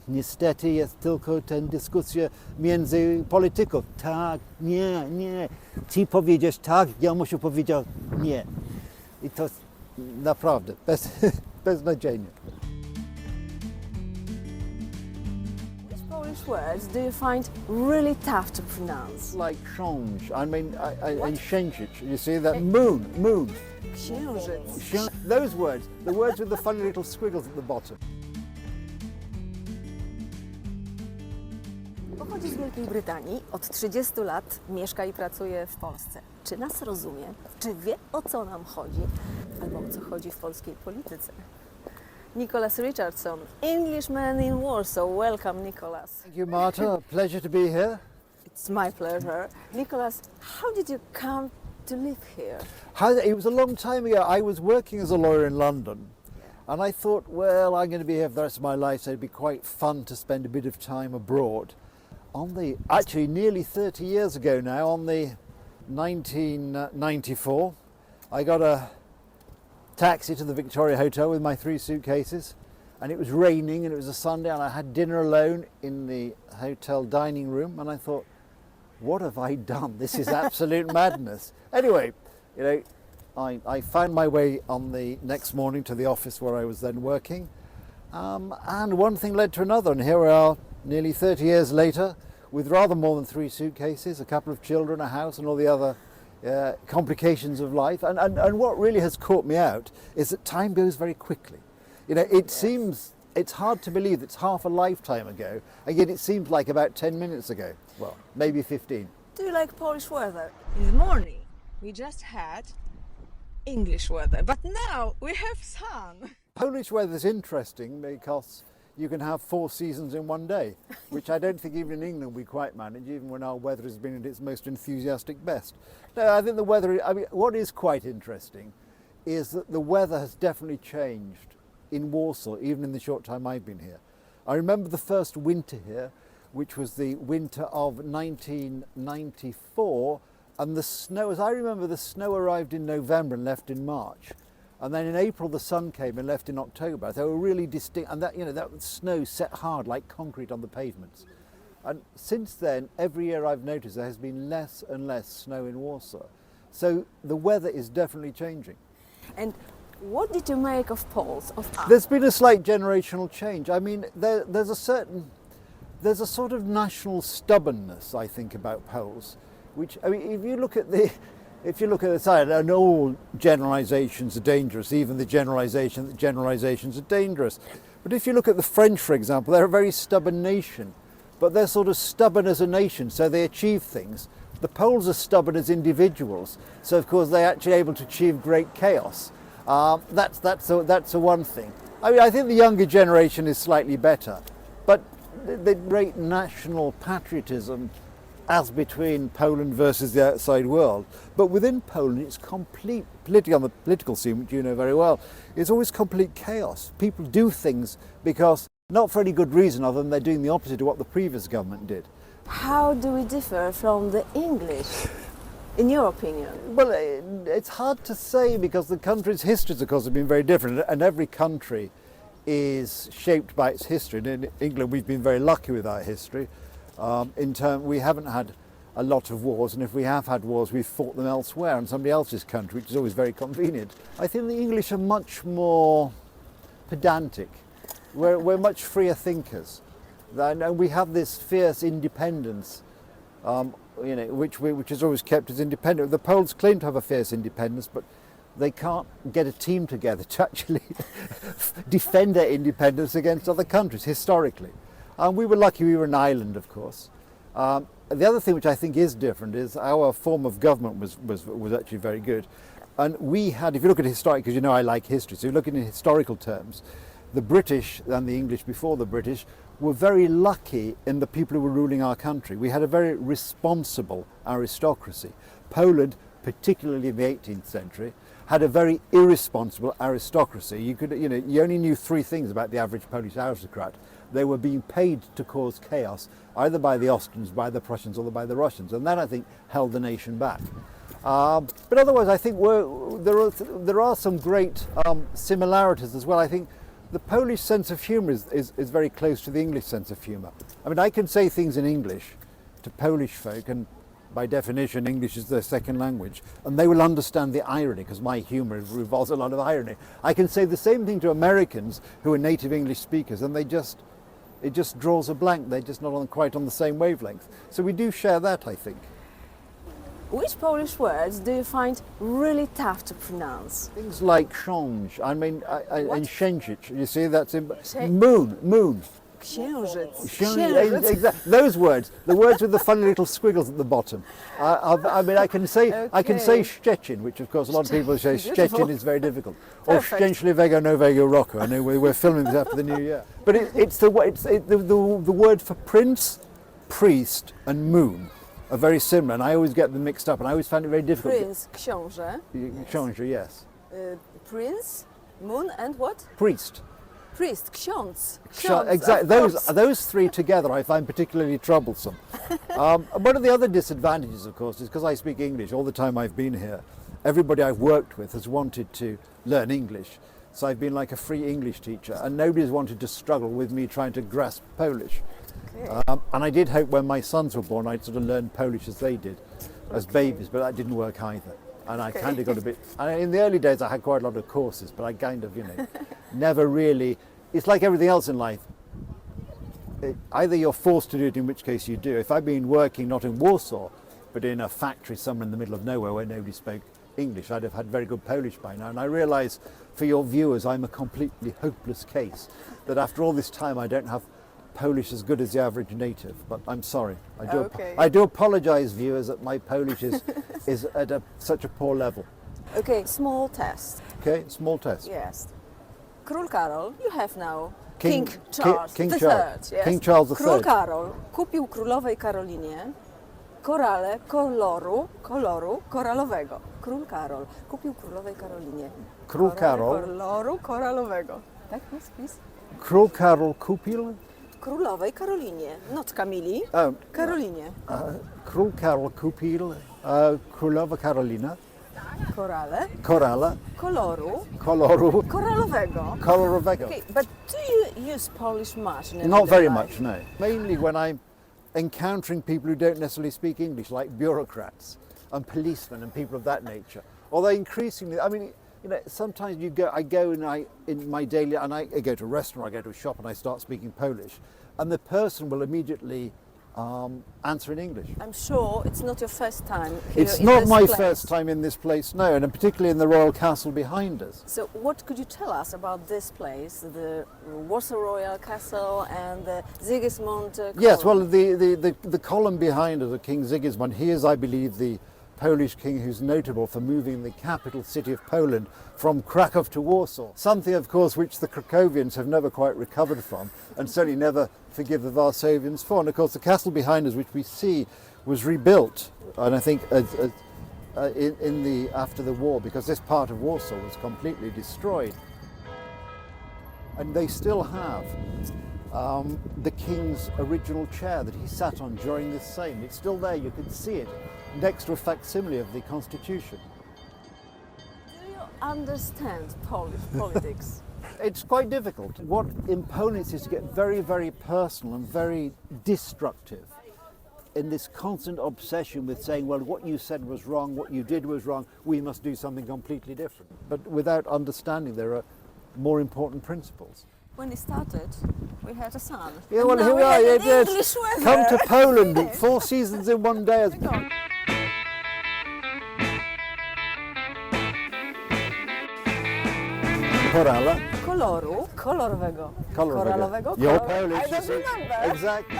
Niestety jest tylko ten dyskusja między polityków. Tak, nie, nie. Ty powiedziesz tak, ja muszę powiedzieć nie. I to naprawdę beznadziejnie. Which Polish words do you find really tough to pronounce? Like ksiądz, and księżyc. You see that? Moon. Księżyc. Those words, the words with the funny little squiggles at the bottom. Pochodzi z Wielkiej Brytanii, od 30 lat mieszka i pracuje w Polsce. Czy nas rozumie? Czy wie, o co nam chodzi? Albo o co chodzi w polskiej polityce? Nicholas Richardson, Englishman in Warsaw. Welcome, Nicholas. Thank you, Marta. Pleasure to be here. It's my pleasure. Nicholas, how did you come to live here? It was a long time ago. I was working as a lawyer in London, and I thought, well, I'm going to be here for the rest of my life, so it'd be quite fun to spend a bit of time abroad. Actually nearly 30 years ago now, on the 1994, I got a taxi to the Victoria Hotel with my 3 suitcases, and it was raining and it was a Sunday, and I had dinner alone in the hotel dining room, and I thought, what have I done? This is absolute madness. Anyway, you know, I found my way on the next morning to the office where I was then working, and one thing led to another, and here we are nearly 30 years later with rather more than 3 suitcases, a couple of children, a house, and all the other complications of life. And what really has caught me out is that time goes very quickly. You know, it seems, it's hard to believe it's half a lifetime ago, and yet it seems like about 10 minutes ago. Well, maybe 15. Do you like Polish weather? In the morning, we just had English weather, but now we have sun. Polish weather is interesting because you can have 4 seasons in one day, which I don't think even in England we quite manage, even when our weather has been at its most enthusiastic best. No, I think the weather, I mean, what is quite interesting is that the weather has definitely changed in Warsaw, even in the short time I've been here. I remember the first winter here, which was the winter of 1994, and the snow, as I remember, the snow arrived in November and left in March. And then in April the sun came and left in October. They were really distinct, and that, you know, that snow set hard like concrete on the pavements. And since then, every year I've noticed there has been less and less snow in Warsaw. So the weather is definitely changing. And what did you make of Poles, of us? There's been a slight generational change. I mean, there's a sort of national stubbornness, I think, about Poles, which, I mean, if you look at the side, and all generalizations are dangerous, even the generalization that generalizations are dangerous. But if you look at the French, for example, they're a very stubborn nation, but they're sort of stubborn as a nation, so they achieve things. The Poles are stubborn as individuals, so of course they're actually able to achieve great chaos. That's a one thing. I mean, I think the younger generation is slightly better, but the great national patriotism as between Poland versus the outside world. But within Poland, it's complete, particularly on the political scene, which you know very well, it's always complete chaos. People do things because, not for any good reason other than they're doing the opposite of what the previous government did. How do we differ from the English, in your opinion? Well, it's hard to say because the country's histories, of course, have been very different, and every country is shaped by its history. And in England, we've been very lucky with our history. We haven't had a lot of wars, and if we have had wars, we've fought them elsewhere in somebody else's country, which is always very convenient. I think the English are much more pedantic. We're much freer thinkers, and we have this fierce independence, you know, which has always kept us independent. The Poles claim to have a fierce independence, but they can't get a team together to actually defend their independence against other countries historically. We were lucky we were an island, of course. The other thing which I think is different is our form of government was actually very good. And we had, if you look at historic, because you know I like history, so you look at it in historical terms, the British and the English before the British were very lucky in the people who were ruling our country. We had a very responsible aristocracy. Poland, particularly in the 18th century, had a very irresponsible aristocracy. You only knew 3 things about the average Polish aristocrat. They were being paid to cause chaos, either by the Austrians, by the Prussians, or by the Russians, and that, I think, held the nation back. But otherwise, I think there are some great similarities as well. I think the Polish sense of humour is very close to the English sense of humour. I mean, I can say things in English to Polish folk, and by definition English is their second language, and they will understand the irony, because my humour revolves a lot of irony. I can say the same thing to Americans who are native English speakers, and it just draws a blank. They're just not quite on the same wavelength. So we do share that, I think. Which Polish words do you find really tough to pronounce? Things like ksiądz, and księżyc. You see, that's in Księ- moon. Księżyc. Exactly. Those words, the words with the funny little squiggles at the bottom. I mean, I can say Okay. Szczecin, which of course a lot of people say Beautiful. Szczecin is very difficult, or Perfect. Szczęśliwego Nowego Roku. I know we're filming this after the New Year, but it's the word for prince, priest, and moon are very similar, and I always get them mixed up, and I always find it very difficult. Prince, książę. Książę, yes. Prince, moon, and what? Priest. Priest, ksiądz. Exactly. Of course. Those three together I find particularly troublesome. One of the other disadvantages, of course, is because I speak English all the time I've been here. Everybody I've worked with has wanted to learn English, so I've been like a free English teacher, and nobody's wanted to struggle with me trying to grasp Polish. Okay. And I did hope when my sons were born I'd sort of learn Polish as they did, as babies, but that didn't work either. And I kind of got a bit. In the early days, I had quite a lot of courses, but I kind of, never really. It's like everything else in life. Either you're forced to do it, in which case you do. If I'd been working not in Warsaw, but in a factory somewhere in the middle of nowhere where nobody spoke English, I'd have had very good Polish by now. And I realise, for your viewers, I'm a completely hopeless case. That after all this time, I don't have Polish as good as the average native, but I'm sorry. Okay. I do apologise, viewers, that my Polish is at such a poor level. Okay, small test. Okay, small test. Yes. Król Karol, you have now King- King Charles King the Charles. Third. Yes. King Charles the Król Third. Karol kupił królowej Karolinie korale koloru koralowego. Król Karol kupił królowej Karolinie Król Karol. koloru koralowego. Tak, please. Król Karol kupił. Królowej Karolinie, not Kamili, Karolinie. Król Karol kupił królowa Karolina Korale koloru kolorowego. Okay, but do you use Polish much in Not everyday very life? much, no. Mainly when I'm encountering people who don't necessarily speak English, like bureaucrats and policemen and people of that nature. Although increasingly, I mean, sometimes I go in my daily, and I go to a restaurant, I go to a shop, and I start speaking Polish, and the person will immediately answer in English. I'm sure it's not your first time here It's in not this my place. first time in this place, no, and particularly in the royal castle behind us. So what could you tell us about this place, the Warsaw Royal Castle and the Sigismund column? Yes, well, the column behind us of King Sigismund, he is, I believe, the Polish king who's notable for moving the capital city of Poland from Krakow to Warsaw. Something, of course, which the Krakowians have never quite recovered from, and certainly never forgive the Warsavians for. And of course, the castle behind us, which we see, was rebuilt, and I think after the war, because this part of Warsaw was completely destroyed. And they still have the king's original chair that he sat on during this same. It's still there, you can see it, next to a facsimile of the Constitution. Do you understand Polish politics? It's quite difficult. What in Poland is to get very, very personal and very destructive in this constant obsession with saying, well, what you said was wrong, what you did was wrong, we must do something completely different. But without understanding there are more important principles. When it started, we had a sun. Yeah, well, And now here we we are. have Yes. English weather. Come to Poland, 4 seasons in one day. Go on. Koralowego. Kolorowego. You're Polish, I you don't see. remember. Exactly.